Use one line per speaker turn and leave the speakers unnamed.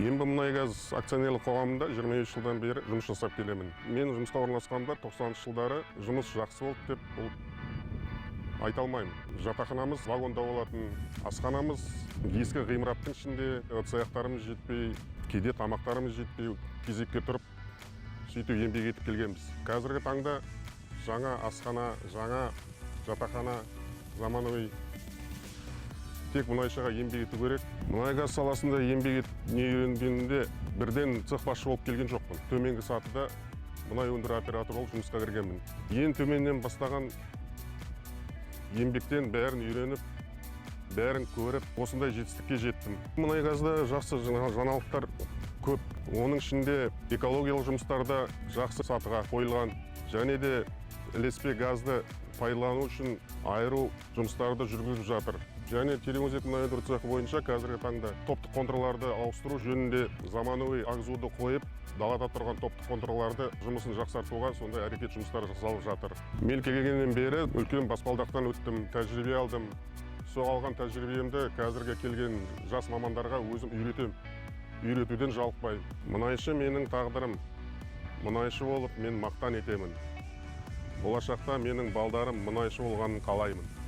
Ембімұнайгаз акционерлік қоғамында 23 жылдан бері жұмыс жасап келемін. Мен жұмысқа орналасқанда 90 жылдары жұмыс жақсы болды деп айта алмаймын. Жатақханамыз вагонда болатын, асханамыз ескі ғимараттың ішінде, ыдыс-аяқтарымыз жетпей, кейде тамақтарымыз жетпей, кезекке тұрып, сөйтіп еңбек етіп келгенбіз. Қазіргі таңда жаңа асхана, жаңа жатақхана, заманауи тек мұнайшыға еңбек ету керек. Мұнай-газ саласында еңбек үйренгенімде бірден цех басшы болып келген жоқпын. Төменгі сатыда мұнай өндіру операторы болып жұмысқа кіргенмін. Ең төменнен бастаған еңбектен бәрін үйреніп, бәрін көріп, осындай жетістікке жеттім. Мұнай-газда жақсы жаңалықтар көп. Оның ішінде экологиялық жұмыстарда жақсы сатыға қойылған, және де ілеспе газды пайдалану үшін айыру жұмыстарды жүргізіп жатыр. Және Тереңөзек мұнай өндіру цехы бойынша қазіргі таңда топтық қондырғыларды ауыстыру жөнінде заманауи ағызуды қойып, далада тұрған топтық қондырғыларды жұмысын жақсартуға сондай әрекет жұмыстары жасалып жатыр. Мен келгеннен бері үлкен баспалдақтан өттім, тәжірибе алдым. Сол алған тәжірибемді қазірге келген жас мамандарға өзім үйретем. Үйретуден жалықпаймын. Мұнайшы менің тағдырым. Мұнайшы болып мен мақтан етемін. Болашақта менің балдарым мұнайшы болғанын қалаймын.